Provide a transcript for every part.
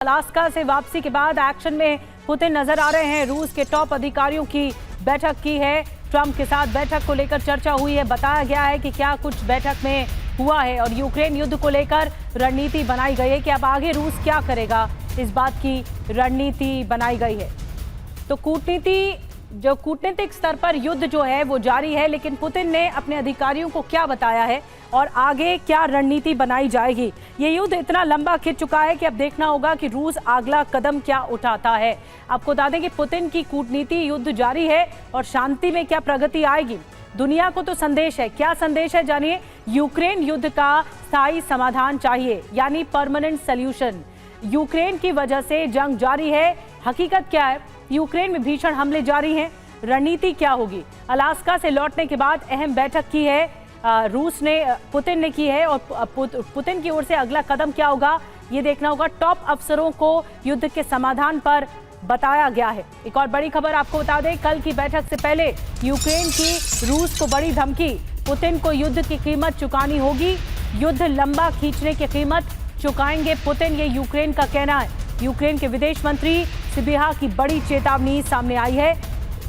Alaska से वापसी के बाद एक्शन में पुतिन नजर आ रहे हैं। रूस के टॉप अधिकारियों की बैठक की है। ट्रंप के साथ बैठक को लेकर चर्चा हुई है। बताया गया है कि क्या कुछ बैठक में हुआ है और यूक्रेन युद्ध को लेकर रणनीति बनाई गई है कि अब आगे रूस क्या करेगा, इस बात की रणनीति बनाई गई है। तो कूटनीतिक स्तर पर युद्ध जो है वो जारी है, लेकिन पुतिन ने अपने अधिकारियों को क्या बताया है और आगे क्या रणनीति बनाई जाएगी। ये युद्ध इतना लंबा खिंच चुका है कि अब देखना होगा कि रूस अगला कदम क्या उठाता है। आपको बता दें कि पुतिन की कूटनीति युद्ध जारी है और शांति में क्या प्रगति आएगी। दुनिया को तो संदेश है, क्या संदेश है जानिए। यूक्रेन युद्ध का स्थायी समाधान चाहिए, यानी परमानेंट सॉल्यूशन। यूक्रेन की वजह से जंग जारी है। हकीकत क्या है, यूक्रेन में भीषण हमले जारी हैं। रणनीति क्या होगी। अलास्का से लौटने के बाद अहम बैठक की है पुतिन ने की है और पुतिन की ओर से अगला कदम क्या होगा ये देखना होगा। टॉप अफसरों को युद्ध के समाधान पर बताया गया है। एक और बड़ी खबर आपको बता दें, कल की बैठक से पहले यूक्रेन की रूस को बड़ी धमकी। पुतिन को युद्ध की कीमत चुकानी होगी। युद्ध लंबा खींचने की कीमत चुकाएंगे पुतिन, ये यूक्रेन का कहना है। यूक्रेन के विदेश मंत्री सिबिहा की बड़ी चेतावनी सामने आई है।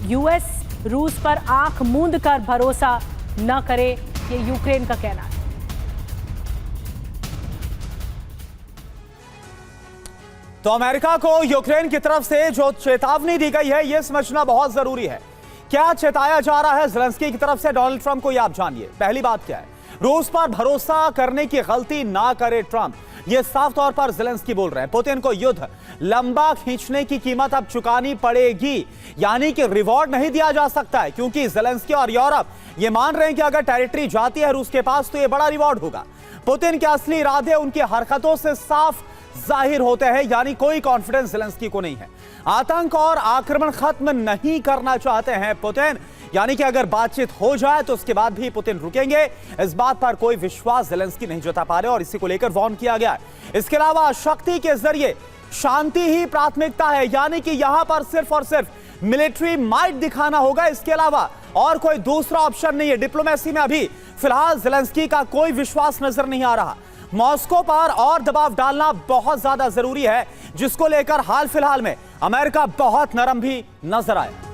यूएस रूस पर आंख मूंद कर भरोसा न करे, ये यूक्रेन का कहना है। तो अमेरिका को यूक्रेन की तरफ से जो चेतावनी दी गई है यह समझना बहुत जरूरी है। क्या चेताया जा रहा है ज़ेलेंस्की की तरफ से डोनाल्ड ट्रंप को, यह आप जानिए। पहली बात क्या है, रूस पर भरोसा करने की गलती ना करे ट्रंप, ये साफ तौर पर ज़ेलेंस्की बोल रहे हैं। पुतिन को युद्ध लंबा खींचने की कीमत अब चुकानी पड़ेगी, यानी कि रिवॉर्ड नहीं दिया जा सकता है, क्योंकि ज़ेलेंस्की और यूरोप ये मान रहे हैं कि अगर टेरिटरी जाती है रूस के पास तो ये बड़ा रिवॉर्ड होगा। पुतिन के असली इरादे उनकी हरकतों से साफ जाहिर होते हैं, यानी कोई कॉन्फिडेंस ज़ेलेंस्की को नहीं है। आतंक और आक्रमण खत्म नहीं करना चाहते हैं पुतिन, यानी कि अगर बातचीत हो जाए तो उसके बाद भी पुतिन रुकेंगे, इस बात पर कोई विश्वास ज़ेलेंस्की नहीं जता पा रहे और इसी को लेकर वार्न किया गया है। इसके अलावा शक्ति के जरिए शांति ही प्राथमिकता है, यानी कि यहां पर सिर्फ और सिर्फ मिलिट्री माइट दिखाना होगा, इसके अलावा और कोई दूसरा ऑप्शन नहीं है। डिप्लोमेसी में अभी फिलहाल ज़ेलेंस्की का कोई विश्वास नजर नहीं आ रहा। मॉस्को पर और दबाव डालना बहुत ज्यादा जरूरी है, जिसको लेकर हाल फिलहाल में अमेरिका बहुत नरम भी नजर आया।